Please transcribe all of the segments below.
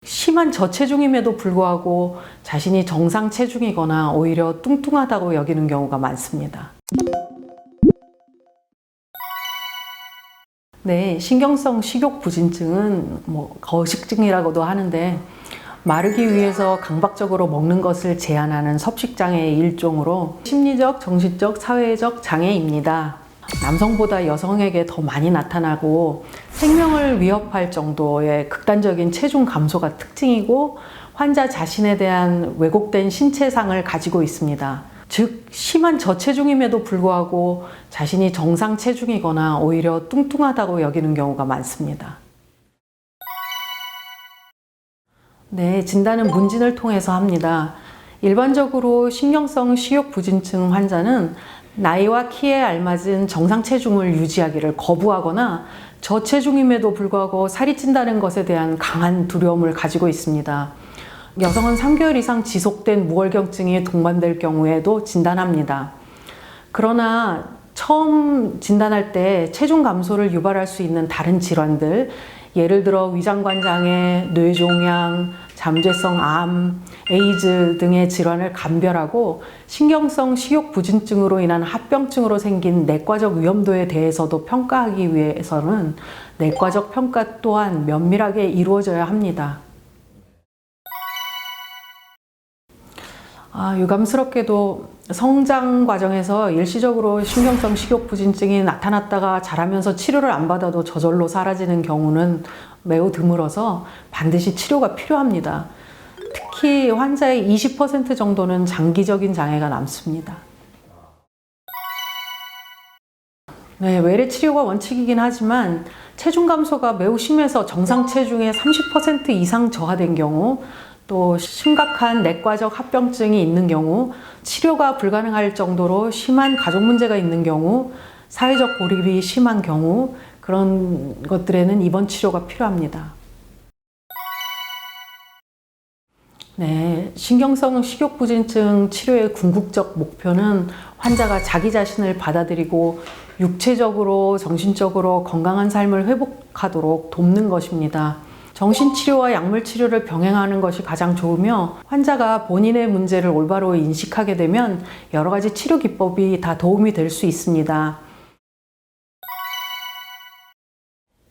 심한 저체중임에도 불구하고 자신이 정상 체중이거나 오히려 뚱뚱하다고 여기는 경우가 많습니다. 네, 신경성 식욕부진증은 거식증이라고도 하는데 마르기 위해서 강박적으로 먹는 것을 제한하는 섭식장애의 일종으로 심리적, 정신적, 사회적 장애입니다. 남성보다 여성에게 더 많이 나타나고 생명을 위협할 정도의 극단적인 체중 감소가 특징이고 환자 자신에 대한 왜곡된 신체상을 가지고 있습니다. 즉, 심한 저체중임에도 불구하고 자신이 정상 체중이거나 오히려 뚱뚱하다고 여기는 경우가 많습니다. 네, 진단은 문진을 통해서 합니다. 일반적으로 신경성 식욕부진증 환자는 나이와 키에 알맞은 정상 체중을 유지하기를 거부하거나 저체중임에도 불구하고 살이 찐다는 것에 대한 강한 두려움을 가지고 있습니다. 여성은 3개월 이상 지속된 무월경증이 동반될 경우에도 진단합니다. 그러나 처음 진단할 때 체중 감소를 유발할 수 있는 다른 질환들, 예를 들어 위장관 장애, 뇌종양, 잠재성 암, 에이즈 등의 질환을 감별하고 신경성 식욕부진증으로 인한 합병증으로 생긴 내과적 위험도에 대해서도 평가하기 위해서는 내과적 평가 또한 면밀하게 이루어져야 합니다. 유감스럽게도 성장 과정에서 일시적으로 신경성 식욕부진증이 나타났다가 자라면서 치료를 안 받아도 저절로 사라지는 경우는 매우 드물어서 반드시 치료가 필요합니다. 특히 환자의 20% 정도는 장기적인 장애가 남습니다. 네, 외래 치료가 원칙이긴 하지만 체중 감소가 매우 심해서 정상 체중의 30% 이상 저하된 경우, 또 심각한 내과적 합병증이 있는 경우, 치료가 불가능할 정도로 심한 가족 문제가 있는 경우, 사회적 고립이 심한 경우, 그런 것들에는 입원 치료가 필요합니다. 네, 신경성 식욕부진증 치료의 궁극적 목표는 환자가 자기 자신을 받아들이고 육체적으로, 정신적으로 건강한 삶을 회복하도록 돕는 것입니다. 정신치료와 약물치료를 병행하는 것이 가장 좋으며 환자가 본인의 문제를 올바로 인식하게 되면 여러 가지 치료 기법이 다 도움이 될 수 있습니다.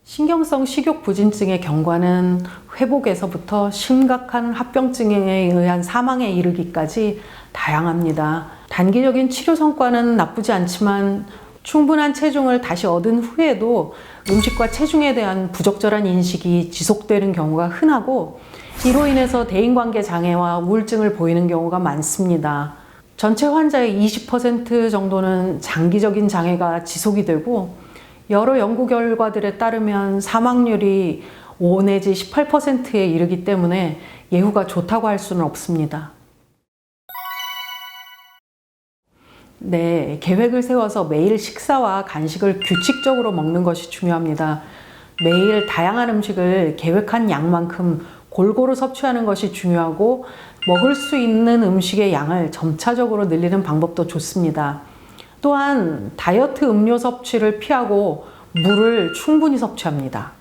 신경성 식욕부진증의 경과는 회복에서부터 심각한 합병증에 의한 사망에 이르기까지 다양합니다. 단기적인 치료 성과는 나쁘지 않지만 충분한 체중을 다시 얻은 후에도 음식과 체중에 대한 부적절한 인식이 지속되는 경우가 흔하고 이로 인해서 대인관계 장애와 우울증을 보이는 경우가 많습니다. 전체 환자의 20% 정도는 장기적인 장애가 지속이 되고 여러 연구 결과들에 따르면 사망률이 5 내지 18%에 이르기 때문에 예후가 좋다고 할 수는 없습니다. 네, 계획을 세워서 매일 식사와 간식을 규칙적으로 먹는 것이 중요합니다. 매일 다양한 음식을 계획한 양만큼 골고루 섭취하는 것이 중요하고 먹을 수 있는 음식의 양을 점차적으로 늘리는 방법도 좋습니다. 또한 다이어트 음료 섭취를 피하고 물을 충분히 섭취합니다.